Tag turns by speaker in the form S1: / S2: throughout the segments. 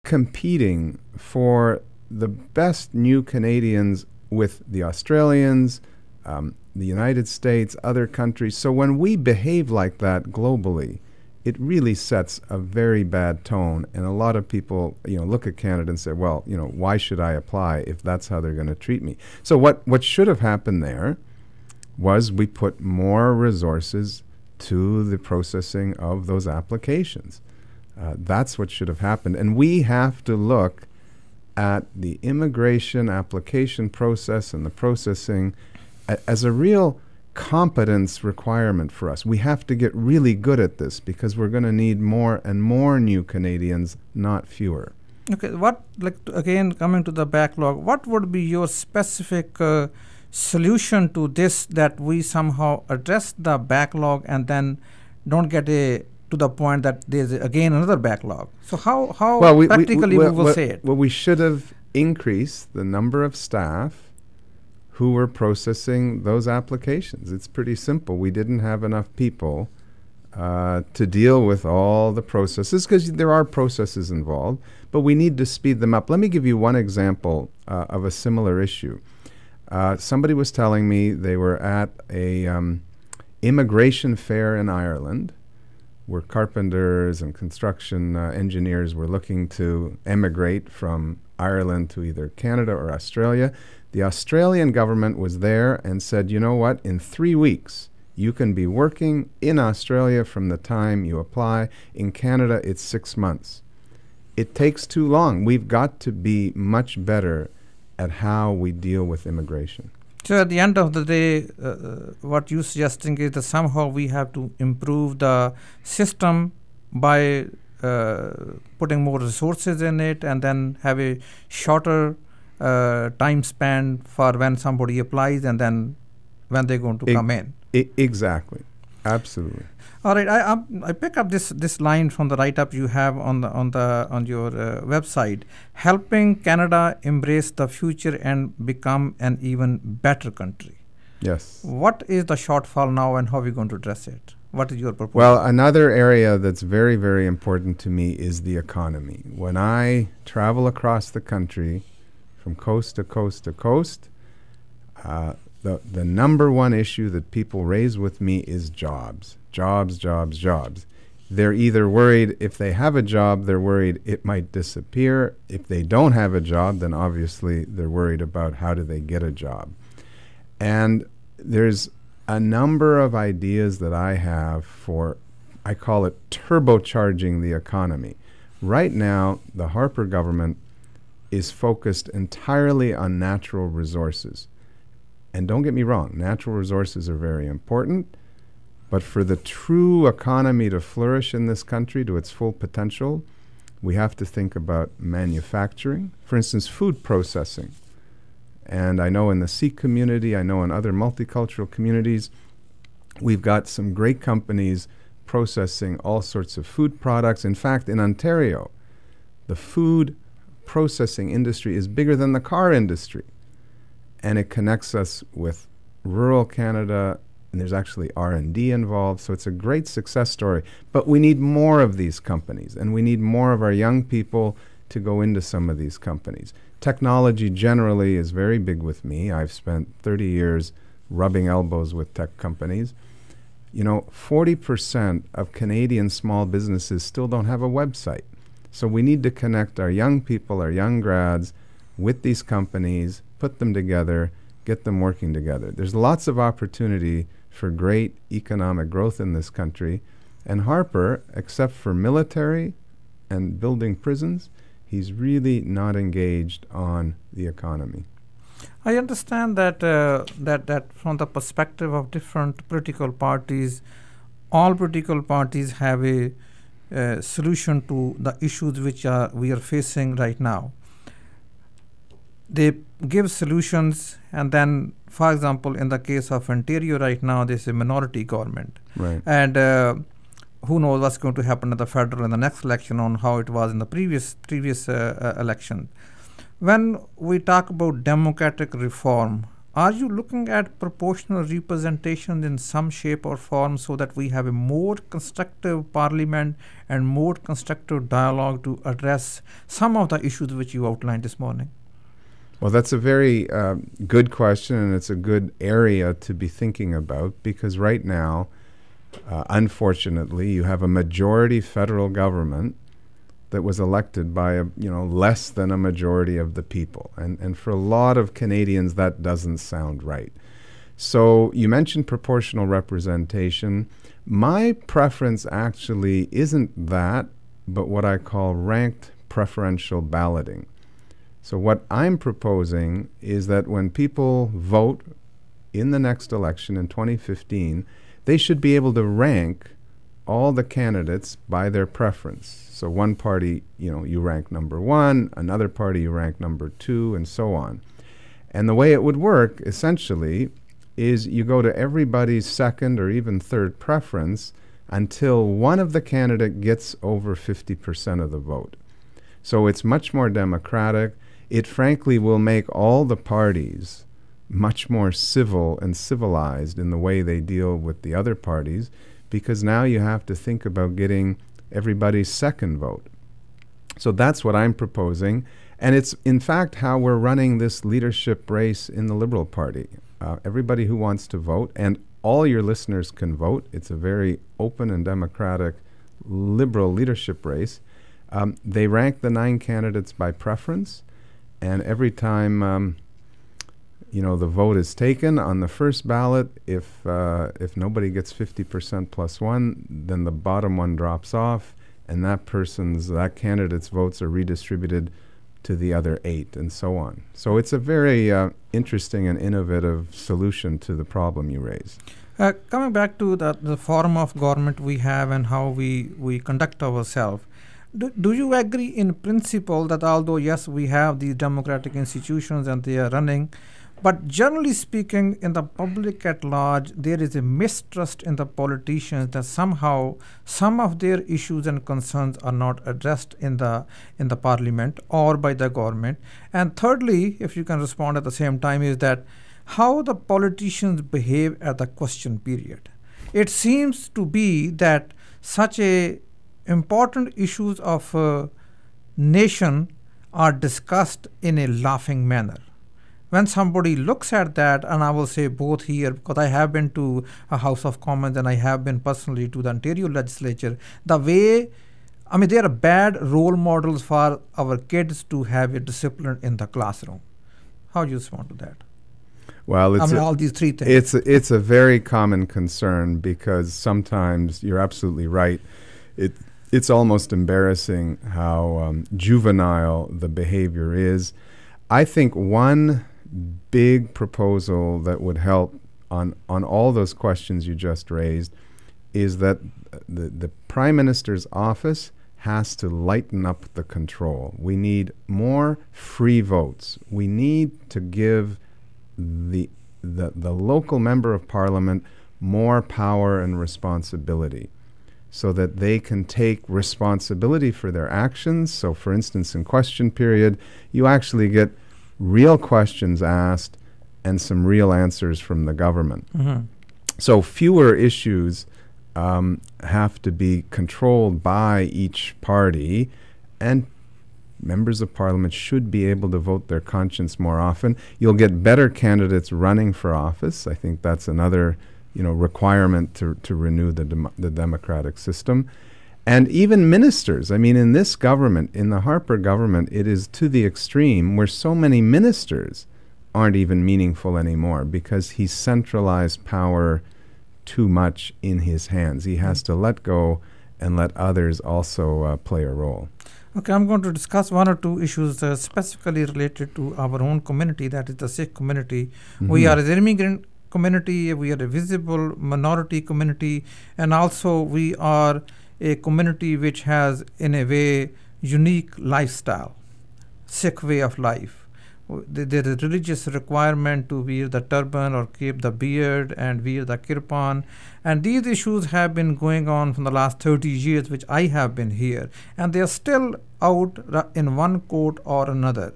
S1: competing for the best new Canadians with the Australians, the United States, other countries. So when we behave like that globally, it really sets a very bad tone. And a lot of people, look at Canada and say, well, why should I apply if that's how they're going to treat me? So what should have happened there was we put more resources to the processing of those applications. That's what should have happened. And we have to look at the immigration application process and the processing as a real competence requirement for us. We have to get really good at this because we're going to need more and more new Canadians, not fewer.
S2: Okay, again, coming to the backlog, what would be your specific solution to this, that we somehow address the backlog and then don't get to the point that there's again another backlog? So how practically we will say it?
S1: Well, we should have increased the number of staff who were processing those applications. It's pretty simple. We didn't have enough people to deal with all the processes, because there are processes involved, but we need to speed them up. Let me give you one example of a similar issue. Somebody was telling me they were at a immigration fair in Ireland, where carpenters and construction engineers were looking to emigrate from Ireland to either Canada or Australia. The Australian government was there and said, you know what, in 3 weeks, you can be working in Australia from the time you apply. In Canada, it's 6 months. It takes too long. We've got to be much better at how we deal with immigration.
S2: So at the end of the day, what you're suggesting is that somehow we have to improve the system by putting more resources in it, and then have a shorter time span for when somebody applies and then when they're going to come in.
S1: Exactly. Absolutely.
S2: All right. I pick up this line from the write-up you have on your website. Helping Canada embrace the future and become an even better country.
S1: Yes.
S2: What is the shortfall now, and how are we going to address it? What is your proposal?
S1: Well, another area that's very, very important to me is the economy. When I travel across the country, from coast to coast to coast, the number one issue that people raise with me is jobs. Jobs, jobs, jobs. They're either worried if they have a job, they're worried it might disappear. If they don't have a job, then obviously they're worried about how do they get a job. And there's a number of ideas that I have for, I call it turbocharging the economy. Right now, the Harper government is focused entirely on natural resources. And don't get me wrong, natural resources are very important, but for the true economy to flourish in this country to its full potential, we have to think about manufacturing, for instance, food processing. And I know in the Sikh community, I know in other multicultural communities, we've got some great companies processing all sorts of food products. In fact, in Ontario, the food processing industry is bigger than the car industry. And it connects us with rural Canada, and there's actually R&D involved, so it's a great success story. But we need more of these companies, and we need more of our young people to go into some of these companies. Technology generally is very big with me. I've spent 30 years rubbing elbows with tech companies. 40% of Canadian small businesses still don't have a website. So we need to connect our young people, our young grads, with these companies, put them together, get them working together. There's lots of opportunity for great economic growth in this country. And Harper, except for military and building prisons, he's really not engaged on the economy.
S2: I understand that that from the perspective of different political parties, all political parties have a solution to the issues which we are facing right now. They give solutions, and then, for example, in the case of Ontario right now, there's a minority government.
S1: Right.
S2: And who knows what's going to happen at the federal in the next election on how it was in the previous election. When we talk about democratic reform, are you looking at proportional representation in some shape or form so that we have a more constructive parliament and more constructive dialogue to address some of the issues which you outlined this morning?
S1: Well, that's a very good question, and it's a good area to be thinking about, because right now, unfortunately, you have a majority federal government that was elected by less than a majority of the people. And for a lot of Canadians, that doesn't sound right. So you mentioned proportional representation. My preference actually isn't that, but what I call ranked preferential balloting. So what I'm proposing is that when people vote in the next election in 2015, they should be able to rank all the candidates by their preference. So one party, you rank number 1, another party you rank number 2, and so on. And the way it would work, essentially, is you go to everybody's second or even third preference until one of the candidate gets over 50% of the vote. So it's much more democratic. It frankly will make all the parties much more civil and civilized in the way they deal with the other parties, because now you have to think about getting everybody's second vote. So that's what I'm proposing. And it's, in fact, how we're running this leadership race in the Liberal Party. Everybody who wants to vote, and all your listeners can vote. It's a very open and democratic Liberal leadership race. They rank the 9 candidates by preference, and every time the vote is taken on the first ballot, if nobody gets 50% plus 1, then the bottom one drops off, and that candidate's votes are redistributed to the other 8, and so on. So it's a very interesting and innovative solution to the problem you raise.
S2: Coming back to the form of government we have and how we conduct ourselves, do you agree in principle that although, yes, we have these democratic institutions and they are running, but generally speaking, in the public at large, there is a mistrust in the politicians that somehow some of their issues and concerns are not addressed in the parliament or by the government? And thirdly, if you can respond at the same time, is that how the politicians behave at the question period. It seems to be that such a important issues of nation are discussed in a laughing manner. When somebody looks at that, and I will say both here, because I have been to a House of Commons and I have been personally to the Ontario legislature, there are bad role models for our kids to have a discipline in the classroom. How do you respond to that?
S1: Well,
S2: all these 3 things.
S1: It's a very common concern, because sometimes you're absolutely right. It's almost embarrassing how juvenile the behavior is. I think one big proposal that would help on all those questions you just raised is that the Prime Minister's office has to lighten up the control. We need more free votes. We need to give the local member of Parliament more power and responsibility, so that they can take responsibility for their actions. So, for instance, in question period, you actually get real questions asked and some real answers from the government. Mm-hmm. So fewer issues have to be controlled by each party, and members of Parliament should be able to vote their conscience more often. You'll get better candidates running for office. I think that's another requirement to renew the democratic system. And even ministers. In this government, in the Harper government, it is to the extreme where so many ministers aren't even meaningful anymore, because he's centralized power too much in his hands. He has to let go and let others also play a role.
S2: Okay, I'm going to discuss 1 or 2 issues specifically related to our own community, that is the Sikh community. Mm-hmm. We are an immigrant community, we are a visible minority community, and also we are a community which has, in a way, unique lifestyle, Sikh way of life. There is a religious requirement to wear the turban or keep the beard and wear the kirpan. And these issues have been going on from the last 30 years, which I have been here. And they are still out in one court or another.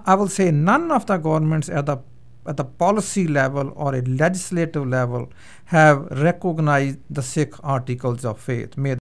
S2: I will say none of the governments at the at the policy level or a legislative level have recognized the Sikh articles of faith. May